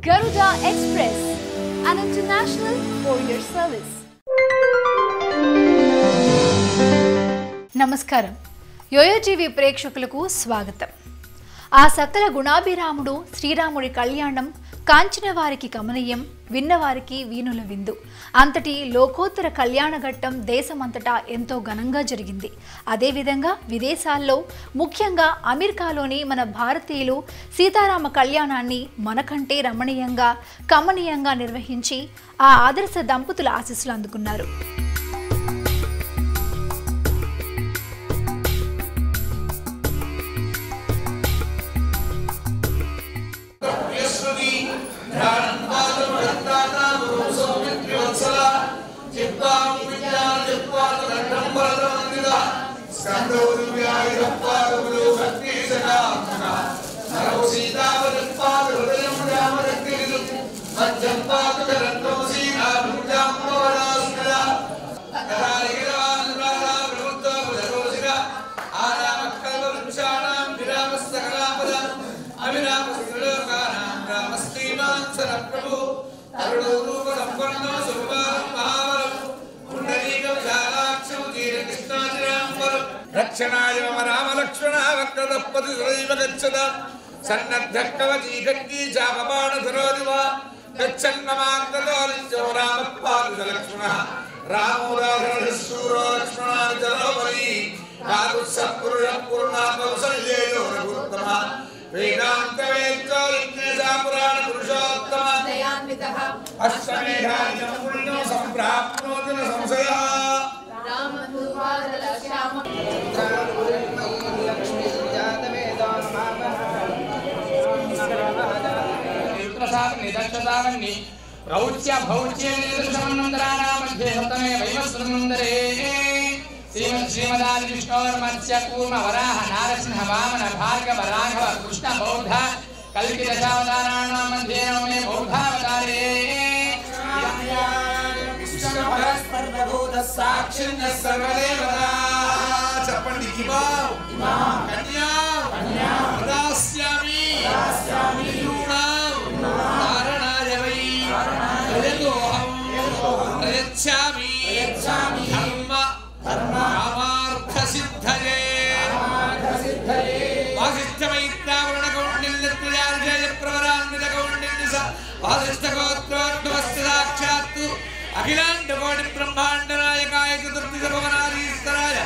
Garuda Express, an international courier service. నమస్కారం. Yo-yo TV ప్రేక్షకులకు స్వాగతం. ఆ సకల గుణాభిరాముడు శ్రీరాముడి కళ్యాణం కాంచిన వారికి కమనీయం, విన్నవారికి వీనుల విందు. అంతటి లోకోత్తర కళ్యాణ ఘట్టం దేశమంతటా ఎంతో ఘనంగా జరిగింది. అదేవిధంగా విదేశాల్లో, ముఖ్యంగా అమెరికాలోని మన భారతీయులు సీతారామ కళ్యాణాన్ని మనకంటే రమణీయంగా, కమనీయంగా నిర్వహించి ఆ ఆదర్శ దంపతుల ఆశీస్సులు అందుకున్నారు. रक्षणाय मम राम लक्ष्मण वक्रदपति सदैव गच्छद सन्नद्धः कवची खड्गी चापबाणधरो गच्छन्नमाङ्गतो नित्यो रामः पातु लक्ष्मणः रामो राघवशूरो लक्ष्मणाचलोपरि पातुः पूर्णा कौसल्येयो रघुत्तमः वेदान्तवेद्यो विघ्नेशः पुराणपुरुषोत्तमः दयान्वितः अष्टमेधानिजं पुण्यो सम्प्राप्नोति न संशयः रौच्य भौच्य मध्ये सप्तमे वैवस्वतंत्रे श्रीमदादि विष्णोर्मत्स्य कूर्म वराह नारसिंह वामन भार्गव राघव कृष्ण बौद्ध कल्कि दशावताराणां मध्ये नवमे बौद्धावतारे साक्षिण्य सर्वदेवता चपंडी इमाम कन्या दास्यामि यूणां प्रयच्छामि धर्म कामार्थ सिद्धये वासिष्ठमैत्रावरणकौण्डिल्यत्रयार्जय प्रवरान्वितकौण्डिल्यस वासिष्ठगोत्रोद्भवस्य साक्षात् अखिलाण्डकोटि ब्रह्माण्ड नायकाय चतुर्दिश भुवनाधीश्वराय.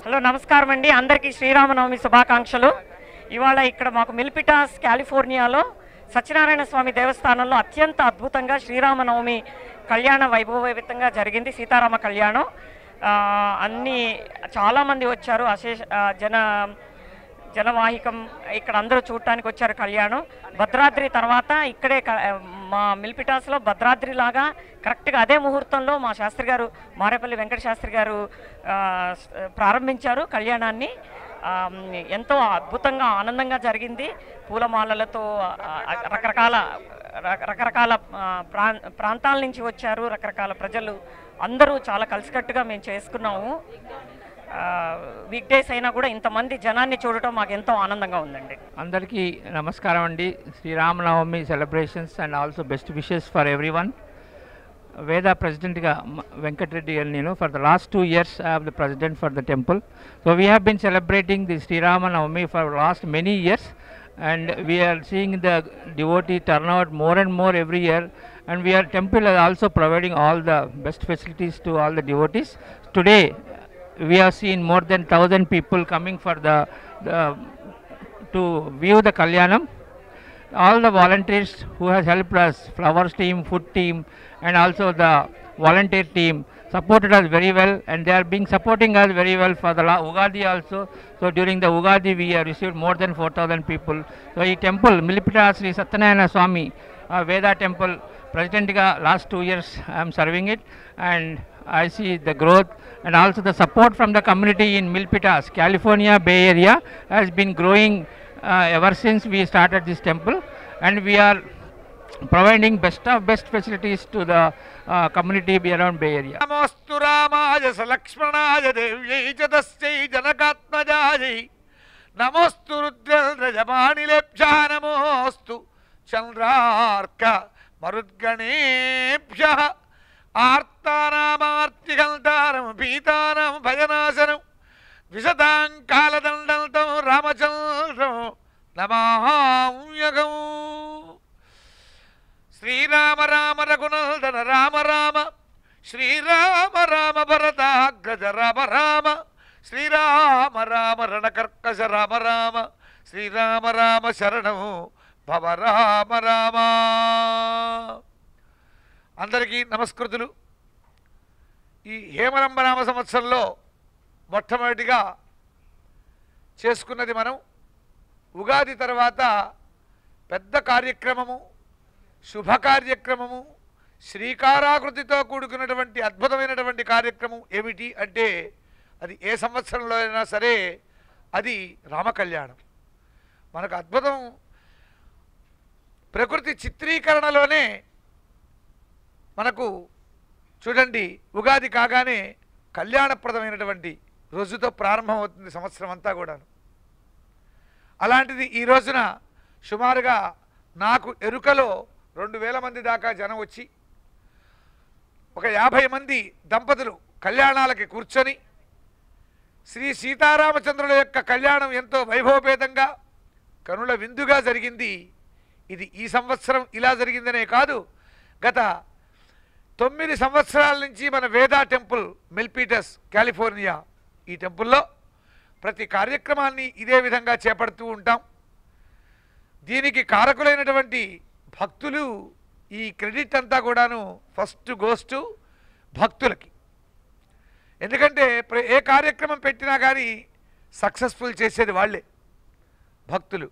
హలో నమస్కారం అండి, అందరికీ శ్రీరామనవమి శుభాకాంక్షలు. ఇవాళ ఇక్కడ మాకు మిల్పిటాస్ కాలిఫోర్నియాలో సత్యనారాయణ స్వామి దేవస్థానంలో అత్యంత అద్భుతంగా శ్రీరామనవమి కళ్యాణ వైభవయుతంగా జరిగింది. సీతారామ కళ్యాణం అన్నీ చాలామంది వచ్చారు. జనవాహికం ఇక్కడ అందరూ చూడటానికి వచ్చారు. కళ్యాణం భద్రాద్రి తర్వాత ఇక్కడే మా మిల్పిటాస్లో భద్రాద్రి లాగా కరెక్ట్గా అదే ముహూర్తంలో మా శాస్త్రి గారు మారేపల్లి వెంకట శాస్త్రి గారు ప్రారంభించారు కళ్యాణాన్ని. ఎంతో అద్భుతంగా ఆనందంగా జరిగింది. పూలమాలలతో రకరకాల ప్రాంతాల నుంచి వచ్చారు. రకరకాల ప్రజలు అందరూ చాలా కలిసికట్టుగా మేము చేసుకున్నాము. వీక్ డేస్ అయినా కూడా ఇంతమంది జనాన్ని చూడటం మాకు ఎంతో ఆనందంగా ఉందండి. అందరికీ నమస్కారం అండి. Sriramanavami celebrations and also best wishes for everyone. Veda President Venkat Reddy and for the last 2 years I am the president for the temple. So we have been celebrating the Sri Rama Navami for last many years, and we are seeing the devotee turnout more and more every year, and we are temple is also providing all the best facilities to all the devotees. Today we have seen more than 1,000 people coming for to view the Kalyanam. All the volunteers who has helped us, flowers team, food team, and also the volunteer team supported us very well, and they are being supporting us very well for the Ugadi also. So during the Ugadi we have received more than 4,000 people. So this temple Milpitas Sri Satyanarayana Swami Veda temple president ga last 2 years I am serving it, and I see the growth and also the support from the community in Milpitas, California Bay Area has been growing ever since we started this temple, and we are providing best facilities to the community around Bay Area. Namastu Ramaya Lakshmanaya Devyai Jadasya Janakatmajai నమోస్తు రుద్రజమానిలేభ్యా నమోస్తు చంద్రార్క మరుద్గణేభ్య ఆర్తానామార్తిగంతారం పీతానం భయనాశనం విశతాం కాలదండంతం రామచంద్రం నమామ్యగం. శ్రీరామ రామ రఘునందన రామ రామ శ్రీరామ రామ భరతాగ్రజ రామ రామ శ్రీరామ రామ రణకర్కశ రామ రామ శ్రీరామ రామ శరణం భవ రామ రామ. అందరికీ నమస్కృతులు. ఈ హేమరంభనామ సంవత్సరంలో మొట్టమొదటిగా చేసుకున్నది మనం ఉగాది తర్వాత పెద్ద కార్యక్రమము, శుభ కార్యక్రమము, శ్రీకారాకృతితో కూడుకున్నటువంటి అద్భుతమైనటువంటి కార్యక్రమం ఏమిటి అంటే అది ఏ సంవత్సరంలో అయినా సరే అది రామకళ్యాణం. మనకు అద్భుతం. ప్రకృతి చిత్రీకరణలోనే మనకు చూడండి ఉగాది కాగానే కళ్యాణప్రదమైనటువంటి రోజుతో ప్రారంభమవుతుంది సంవత్సరం అంతా కూడాను. అలాంటిది ఈ రోజున సుమారుగా నాకు ఎరుకలో 2000 మంది దాకా జనం వచ్చి ఒక 50 మంది దంపతులు కళ్యాణాలకి కూర్చొని శ్రీ సీతారామచంద్రుల యొక్క కళ్యాణం ఎంతో వైభవపేతంగా కనుల విందుగా జరిగింది. ఇది ఈ సంవత్సరం ఇలా జరిగిందనే కాదు, గత 9 సంవత్సరాల నుంచి మన వేదా టెంపుల్ మిల్పీటస్ కాలిఫోర్నియా ఈ టెంపుల్లో ప్రతి కార్యక్రమాన్ని ఇదే విధంగా చేపడుతూ ఉంటాం. దీనికి కారకులైనటువంటి భక్తులు, ఈ క్రెడిట్ అంతా కూడాను ఫస్ట్ గోస్ టు భక్తులకి. ఎందుకంటే ఏ కార్యక్రమం పెట్టినా కానీ సక్సెస్ఫుల్ చేసేది వాళ్ళే భక్తులు.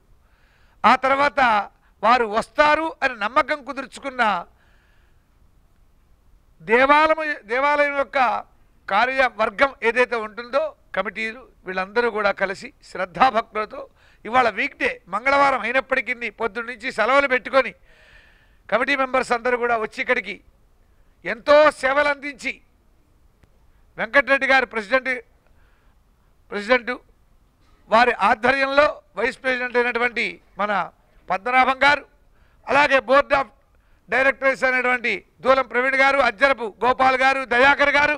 ఆ తర్వాత వారు వస్తారు అని నమ్మకం కుదుర్చుకున్న దేవాలయం యొక్క కార్యవర్గం ఏదైతే ఉంటుందో కమిటీలు వీళ్ళందరూ కూడా కలిసి శ్రద్ధాభక్తులతో ఇవాళ వీక్డే మంగళవారం అయినప్పటికీ పొద్దున్న నుంచి సెలవులు పెట్టుకొని కమిటీ మెంబర్స్ అందరూ కూడా వచ్చి ఇక్కడికి ఎంతో సేవలు అందించి వెంకటరెడ్డి గారు ప్రెసిడెంటు వారి ఆధ్వర్యంలో వైస్ ప్రెసిడెంట్ అయినటువంటి మన పద్మనాభం గారు, అలాగే బోర్డ్ ఆఫ్ డైరెక్టర్స్ అయినటువంటి దూలం ప్రవీణ్ గారు, అజ్జరపు గోపాల్ గారు, దయాకర్ గారు,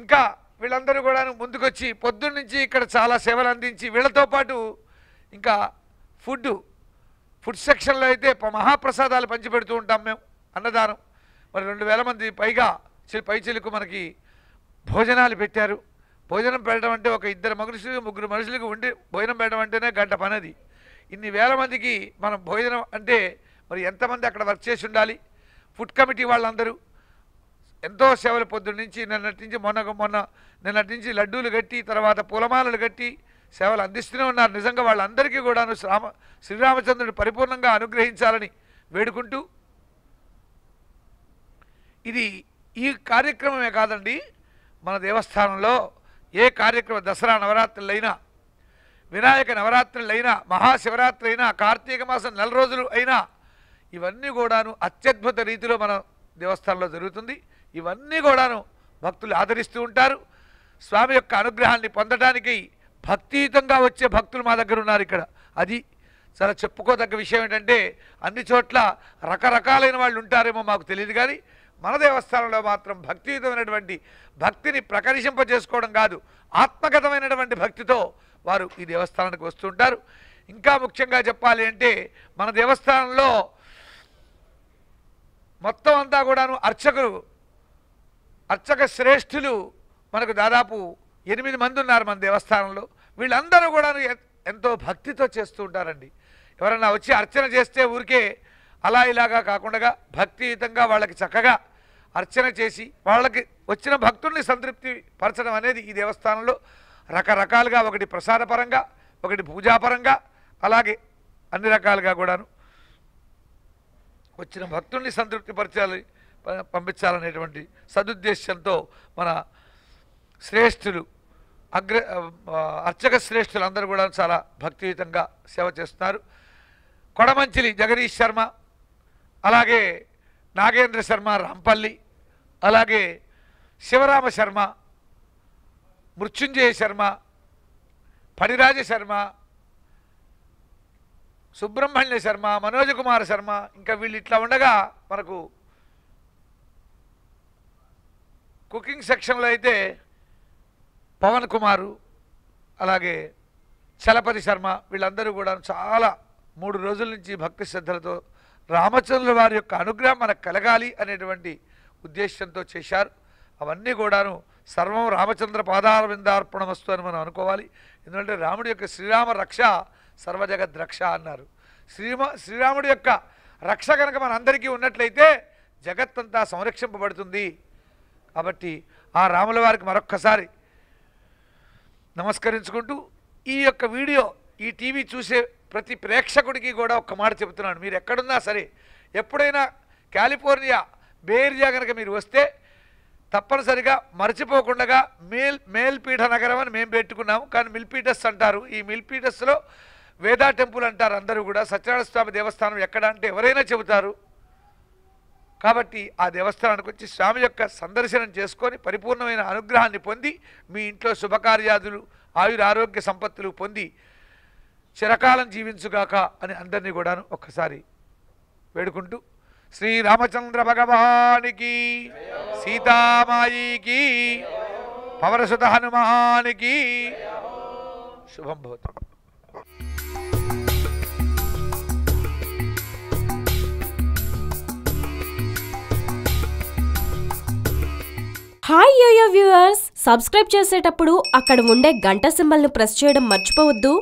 ఇంకా వీళ్ళందరూ కూడా ముందుకొచ్చి పొద్దున్న నుంచి ఇక్కడ చాలా సేవలు అందించి వీళ్ళతో పాటు ఇంకా ఫుడ్ సెక్షన్లో అయితే మహాప్రసాదాలు పంచిపెడుతూ ఉంటాం మేము, అన్నదానం. మరి 2000 మంది పైగా పైచిలకు మనకి భోజనాలు పెట్టారు. భోజనం పెట్టడం అంటే ఒక 2 మనుషులు 3 మనుషులకు ఉండి భోజనం పెట్టడం అంటేనే గంట పనది. ఇన్ని వేల మందికి మనం భోజనం అంటే మరి ఎంతమంది అక్కడ వర్క్ చేసి ఉండాలి. ఫుడ్ కమిటీ వాళ్ళందరూ ఎంతో సేవలు పొద్దున్న నుంచి నిన్నటి నుంచి లడ్డూలు కట్టి తర్వాత పూలమాలలు కట్టి సేవలు అందిస్తూనే ఉన్నారు. నిజంగా వాళ్ళందరికీ కూడాను శ్రీరామచంద్రుడు పరిపూర్ణంగా అనుగ్రహించాలని వేడుకుంటూ, ఇది ఈ కార్యక్రమమే కాదండి, మన దేవస్థానంలో ఏ కార్యక్రమం దసరా నవరాత్రులైనా, వినాయక నవరాత్రులైనా, మహాశివరాత్రి అయినా, కార్తీక మాసం 4 రోజులు అయినా ఇవన్నీ కూడాను అత్యద్భుత రీతిలో మన దేవస్థానంలో జరుగుతుంది. ఇవన్నీ కూడాను భక్తులు ఆదరిస్తూ ఉంటారు. స్వామి యొక్క అనుగ్రహాన్ని పొందడానికి భక్తియుతంగా వచ్చే భక్తులు మా దగ్గర ఉన్నారు ఇక్కడ. అది చాలా చెప్పుకోదగ్గ విషయం. ఏంటంటే అన్ని చోట్ల రకరకాలైన వాళ్ళు ఉంటారేమో మాకు తెలియదు, కానీ మన దేవస్థానంలో మాత్రం భక్తియుతమైనటువంటి భక్తిని ప్రకర్షింపజేసుకోవడం కాదు, ఆత్మగతమైనటువంటి భక్తితో వారు ఈ దేవస్థానానికి వస్తుంటారు. ఇంకా ముఖ్యంగా చెప్పాలి అంటే మన దేవస్థానంలో మొత్తం అంతా కూడాను అర్చక శ్రేష్ఠులు మనకు దాదాపు 8 మంది ఉన్నారు మన దేవస్థానంలో. వీళ్ళందరూ కూడాను ఎంతో భక్తితో చేస్తూ ఉంటారండి. ఎవరన్నా వచ్చి అర్చన చేస్తే ఊరికే అలా ఇలాగా కాకుండా భక్తియుతంగా వాళ్ళకి చక్కగా అర్చన చేసి వాళ్ళకి వచ్చిన భక్తుల్ని సంతృప్తి పరచడం అనేది ఈ దేవస్థానంలో రకరకాలుగా, ఒకటి ప్రసాదపరంగా, ఒకటి పూజాపరంగా, అలాగే అన్ని రకాలుగా కూడాను వచ్చిన భక్తుల్ని సంతృప్తిపరచాలి, పంపించాలనేటువంటి సదుద్దేశంతో మన శ్రేష్ఠులు అర్చక శ్రేష్ఠులు అందరూ కూడా చాలా భక్తియుతంగా సేవ చేస్తున్నారు. కొడమంచిలి జగదీష్ శర్మ, అలాగే నాగేంద్ర శర్మ రాంపల్లి, అలాగే శివరామ శర్మ, మృత్యుంజయ శర్మ, ఫణిరాజ శర్మ, సుబ్రహ్మణ్య శర్మ, మనోజ్ కుమార్ శర్మ, ఇంకా వీళ్ళు ఇట్లా ఉండగా మనకు కుకింగ్ సెక్షన్లో అయితే పవన్ కుమారు, అలాగే చలపతి శర్మ, వీళ్ళందరూ కూడా చాలా 3 రోజుల నుంచి భక్తి శ్రద్ధలతో రామచంద్రుల వారి యొక్క అనుగ్రహం మనకు కలగాలి అనేటువంటి ఉద్దేశంతో చేశారు. అవన్నీ కూడాను సర్వం రామచంద్ర పాదారవిందార్పణమస్తు అని మనం అనుకోవాలి. ఎందుకంటే రాముడి యొక్క శ్రీరామ రక్ష సర్వజగద్ రక్ష అన్నారు. శ్రీరాముడి యొక్క రక్ష కనుక మనందరికీ ఉన్నట్లయితే జగత్తంతా సంరక్షింపబడుతుంది. కాబట్టి ఆ రాముల వారికి మరొక్కసారి నమస్కరించుకుంటూ ఈ యొక్క వీడియో, ఈ టీవీ చూసే ప్రతి ప్రేక్షకుడికి కూడా ఒక్క మాట చెబుతున్నాను. మీరు ఎక్కడున్నా సరే, ఎప్పుడైనా కాలిఫోర్నియా బే ఏరియా కనుక మీరు వస్తే తప్పనిసరిగా మర్చిపోకుండా మేల్పీఠ నగరం అని మేము పెట్టుకున్నాము, కానీ మిల్పీటస్ అంటారు. ఈ మిల్పీటస్లో వేదా టెంపుల్ అంటారు అందరూ కూడా. సత్యనారాయణ స్వామి దేవస్థానం ఎక్కడ అంటే ఎవరైనా చెబుతారు. కాబట్టి ఆ దేవస్థానానికి వచ్చి స్వామి యొక్క సందర్శనం చేసుకొని పరిపూర్ణమైన అనుగ్రహాన్ని పొంది మీ ఇంట్లో శుభకార్యాదులు, ఆయురారోగ్య సంపత్తులు పొంది చిరకాలం జీవించుగాక అని అందరినీ కూడాను ఒక్కసారి వేడుకుంటూ శ్రీరామచంద్ర భగవానికి, సీతామాయికి, పవనసుత హనుమానికి శుభం భవతు. హాయ్ యోయో వ్యూవర్స్, సబ్స్క్రైబ్ చేసేటప్పుడు అక్కడ ఉండే గంట సింబల్ను ప్రెస్ చేయడం మర్చిపోవద్దు.